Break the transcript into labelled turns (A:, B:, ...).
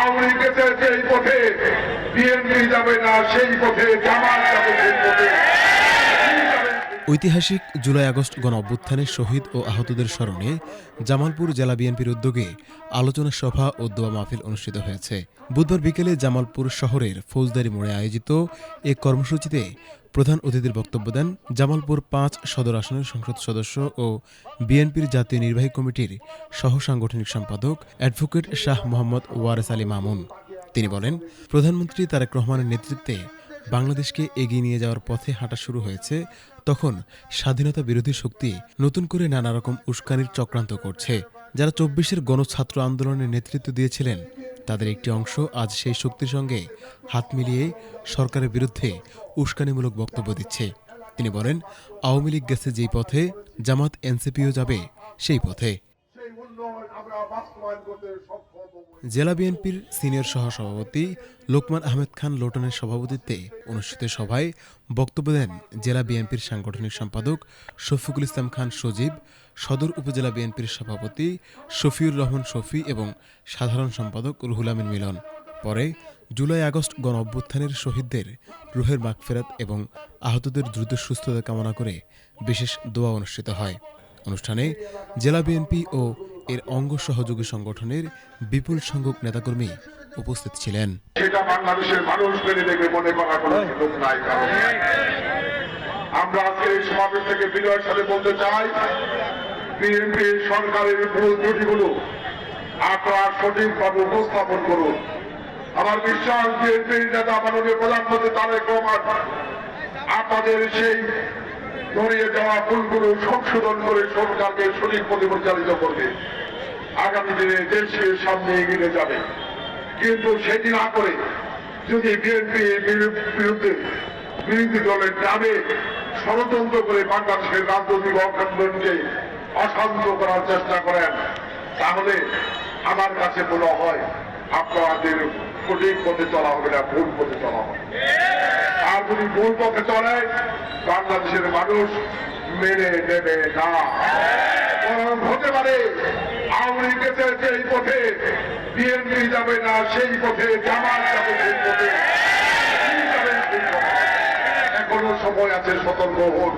A: আওয়ামী লীগ গেছে যেই পথে, বিএনপি যাবে না সেই পথে, জামাত যাবে সেই পথে।
B: ঐতিহাসিক জুলাই আগস্ট গণ অভ্যুত্থানে শহীদ ও আহতদের স্মরণে জামালপুর জেলা বিএনপির উদ্যোগে আলোচনা সভা ও দোয়া মাহফিল অনুষ্ঠিত হয়েছে। বুধবার বিকেলে জামালপুর শহরের ফৌজদারি মোড়ে আয়োজিত এ কর্মসূচিতে প্রধান অতিথির বক্তব্য দেন জামালপুর ৫ সদর আসনের সংসদ সদস্য ও বিএনপির জাতীয় নির্বাহী কমিটির সহ সাংগঠনিক সম্পাদক অ্যাডভোকেট শাহ মোহাম্মদ ওয়ারেস আলী মামুন। তিনি বলেন, প্রধানমন্ত্রী তারেক রহমানের নেতৃত্বে বাংলাদেশকে এগিয়ে নিয়ে যাওয়ার পথে হাঁটা শুরু হয়েছে, তখন স্বাধীনতা বিরোধী শক্তি নতুন করে নানা রকম উস্কানির চক্রান্ত করছে। যারা ২৪-এর গণছাত্র আন্দোলনের নেতৃত্ব দিয়েছিলেন, তাদের একটি অংশ আজ সেই শক্তির সঙ্গে হাত মিলিয়ে সরকারের বিরুদ্ধে উস্কানিমূলক বক্তব্য দিচ্ছে। তিনি বলেন, আওয়ামী লীগ গেছে যেই পথে, জামাত এনসিপিও যাবে সেই পথে। জেলা বিএনপির সিনিয়র সহসভাপতি লোকমান আহমেদ খান লোটনের সভাপতিত্বে অনুষ্ঠিত সভায় বক্তব্য দেন জেলা বিএনপির সাংগঠনিক সম্পাদক শফিকুল ইসলাম খান সজীব, সদর উপজেলা বিএনপির সভাপতি শফিউর রহমান শফি এবং সাধারণ সম্পাদক রুহুল আমিন মিলন। পরে জুলাই আগস্ট গণ অভ্যুত্থানের শহীদদের রুহের মাগফিরাত এবং আহতদের দ্রুত সুস্থতা কামনা করে বিশেষ দোয়া অনুষ্ঠিত হয়। অনুষ্ঠানে জেলা বিএনপি ও এর অঙ্গ সহযোগী সংগঠনের বিপুল সংখ্যক নেতাকর্মী উপস্থিত ছিলেন।
A: সেটা বাংলাদেশের মানুষ মেনে নেবে মনে করা কোনো সুযোগ নাই। কারণ আমরা আজকে এই সমাবেশ থেকে বিনয়ের সাথে বলতে চাই, বিএনপি সরকারের ভুল ত্রুটিগুলো আপনারা সঠিকভাবে উপস্থাপন করুন। আমার বিশ্বাস, বিএনপির নেতা মাননীয় প্রধানমন্ত্রী তারেক রহমান আপনাদের সেই ধরিয়ে যাওয়া ভুলগুলো সংশোধন করে সরকারকে সঠিক পথে পরিচালিত করবে, আগামী দিনে দেশকে সামনে এগিয়ে যাবে। কিন্তু সেটি না করে যদি বিএনপি বিরুদ্ধে বিরোধী দলের নামে ষড়যন্ত্র করে বাংলাদেশের রাজনৈতিক অখণ্ডকে অশান্ত করার চেষ্টা করেন, তাহলে আমার কাছে মনে হয় আপনাদের সঠিক পথে চলা হবে না, ভুল পথে চলা হবে। আর যদি ভুল পথে চলে, বাংলাদেশের মানুষ মেনে নেবে না। হতে পারে আওয়ামী লীগ গেছে যেই পথে, বিএনপি যাবে না সেই পথে, জামাত যাবে সেই পথে। এখনো সময় আছে, সতর্ক হন।